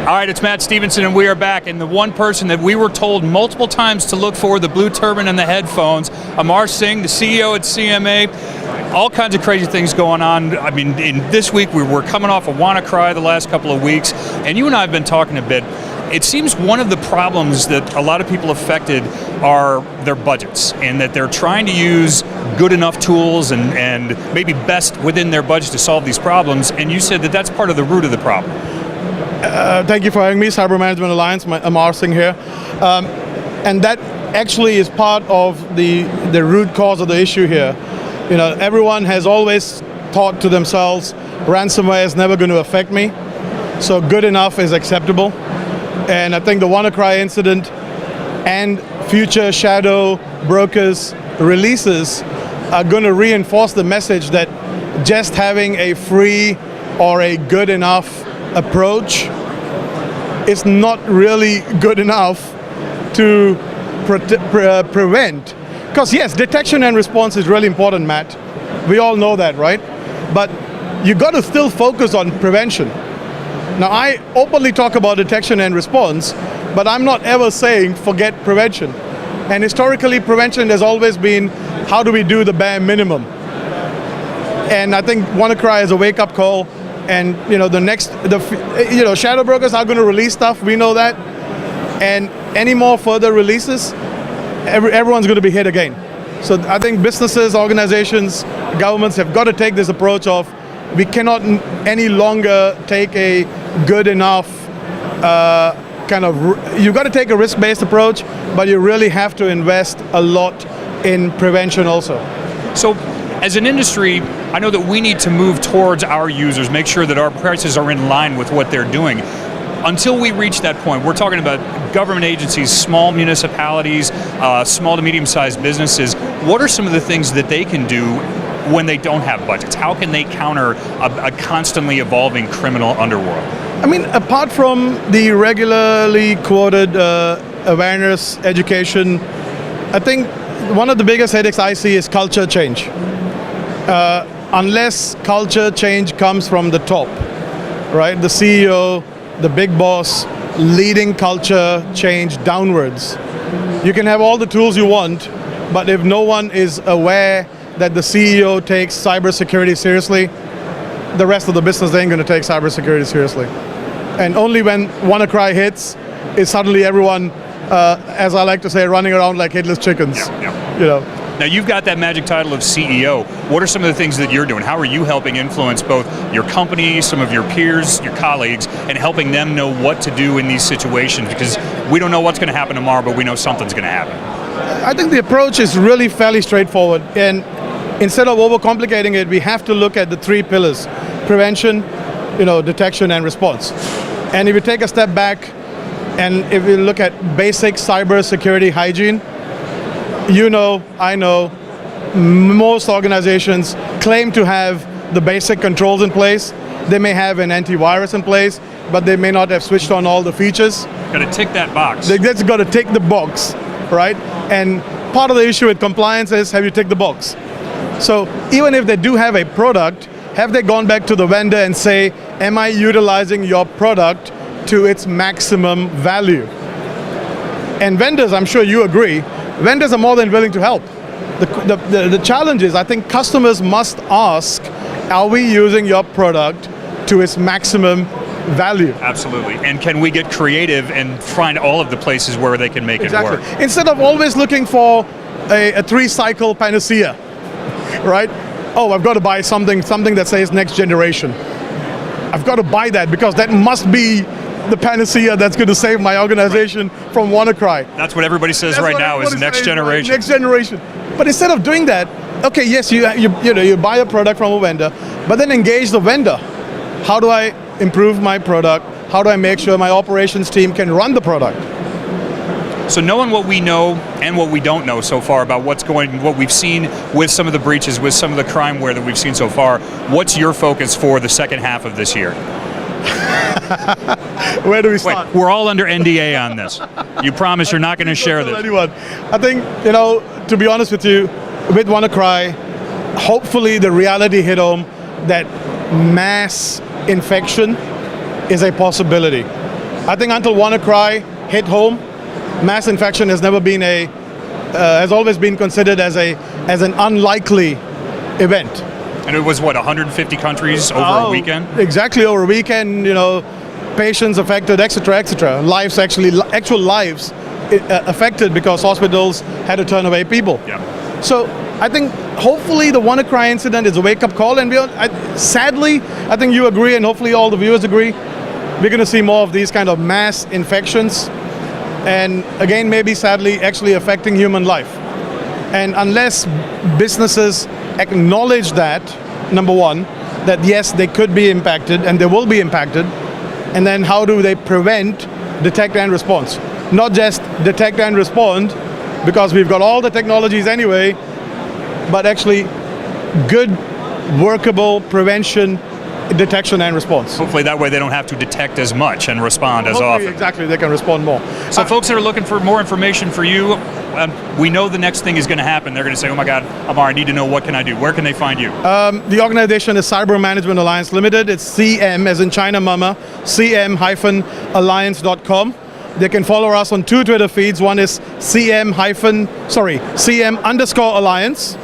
All right, it's Matt Stephenson, and we are back. And the one person that we were told multiple times to look for, the blue turban and the headphones, Amar Singh, the CEO at CMA. All kinds of crazy things going on. I mean, in this week, we were coming off of WannaCry the last couple of weeks, and you and I have been talking a bit. It seems one of the problems that a lot of people affected are their budgets, and that they're trying to use good enough tools and maybe best within their budget to solve these problems, and you said that that's part of the root of the problem. Thank you for having me, Cyber Management Alliance, Amar Singh here. And that actually is part of the root cause of the issue here. You know, everyone has always thought to themselves, ransomware is never going to affect me, so good enough is acceptable. And I think the WannaCry incident and future shadow brokers releases are going to reinforce the message that just having a free or a good enough approach is not really good enough to prevent. Because yes, detection and response is really important, Matt. We all know that, right? But you got to still focus on prevention. Now, I openly talk about detection and response, but I'm not ever saying forget prevention. And historically, prevention has always been, how do we do the bare minimum? And I think WannaCry is a wake-up call. And you know, shadow brokers are going to release stuff. We know that. And any more further releases, everyone's going to be hit again. So I think businesses, organizations, governments have got to take this approach of, we cannot any longer take a good enough you've got to take a risk-based approach, but you really have to invest a lot in prevention also. So, as an industry, I know that we need to move towards our users, make sure that our prices are in line with what they're doing. Until we reach that point, we're talking about government agencies, small municipalities, small to medium-sized businesses. What are some of the things that they can do when they don't have budgets? How can they counter a constantly evolving criminal underworld? I mean, apart from the regularly quoted awareness, education, I think one of the biggest headaches I see is culture change. Unless culture change comes from the top, right? The CEO, the big boss, leading culture change downwards. You can have all the tools you want, but if no one is aware that the CEO takes cybersecurity seriously, the rest of the business ain't going to take cybersecurity seriously. And only when WannaCry hits is suddenly everyone, as I like to say, running around like headless chickens. Yeah. You know. Now you've got that magic title of CEO. What are some of the things that you're doing? How are you helping influence both your company, some of your peers, your colleagues, and helping them know what to do in these situations? Because we don't know what's going to happen tomorrow, but we know something's going to happen. I think the approach is really fairly straightforward. And instead of overcomplicating it, we have to look at the three pillars: prevention, detection, and response. And if you take a step back, and if you look at basic cybersecurity hygiene, I know, most organizations claim to have the basic controls in place. They may have an antivirus in place, but they may not have switched on all the features. Got to tick that box. They just got to tick the box, right? And part of the issue with compliance is, have you ticked the box? So even if they do have a product, have they gone back to the vendor and say, am I utilizing your product to its maximum value? And vendors, I'm sure you agree, vendors are more than willing to help. The challenge is, I think customers must ask, are we using your product to its maximum value? Absolutely. And can we get creative and find all of the places where they can make it work? Instead of always looking for a 3-cycle panacea, right? Oh, I've got to buy something that says next generation. I've got to buy that because that must be the panacea that's going to save my organization from WannaCry. That's what everybody says right now is next generation. Next generation. But instead of doing that, okay, yes, you buy a product from a vendor, but then engage the vendor. How do I improve my product? How do I make sure my operations team can run the product? So knowing what we know and what we don't know so far about what we've seen with some of the breaches, with some of the crimeware that we've seen so far, what's your focus for the second half of this year? Where do we start? Wait, we're all under NDA on this. You promise you're not going to share this. Anyone. I think, to be honest with you, with WannaCry, hopefully the reality hit home that mass infection is a possibility. I think until WannaCry hit home, mass infection has never been has always been considered as an unlikely event. And it was what, 150 countries over a weekend? Exactly, over a weekend. Patients affected, etc., etc. Lives actual lives affected because hospitals had to turn away people. Yeah. So I think hopefully the WannaCry incident is a wake-up call, and sadly, I think you agree, and hopefully all the viewers agree, we're going to see more of these kind of mass infections, and again, maybe sadly, actually affecting human life. And unless businesses acknowledge that, number one, that yes, they could be impacted and they will be impacted, and then how do they prevent, detect and response? Not just detect and respond, because we've got all the technologies anyway, but actually good workable prevention, detection and response. Hopefully that way they don't have to detect as much and respond as often. Exactly, they can respond more. So folks that are looking for more information for you, we know the next thing is going to happen. They're going to say, oh my God, Amar, I need to know, what can I do? Where can they find you? The organization is Cyber Management Alliance Limited. It's CM as in China Mama, cm-alliance.com. They can follow us on 2 Twitter feeds. One is CM_Alliance,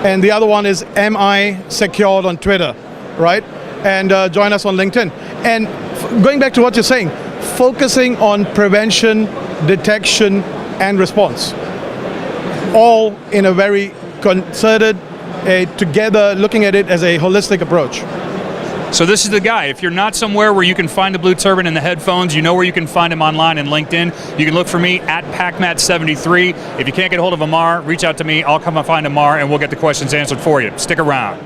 and the other one is MI Secured on Twitter, right? And join us on LinkedIn. And going back to what you're saying, focusing on prevention, detection, and response, all in a very concerted, together, looking at it as a holistic approach. So this is the guy. If you're not somewhere where you can find the blue turban and the headphones, you know where you can find him online and LinkedIn. You can look for me at PacMat73. If you can't get a hold of Amar, reach out to me. I'll come and find Amar, and we'll get the questions answered for you. Stick around.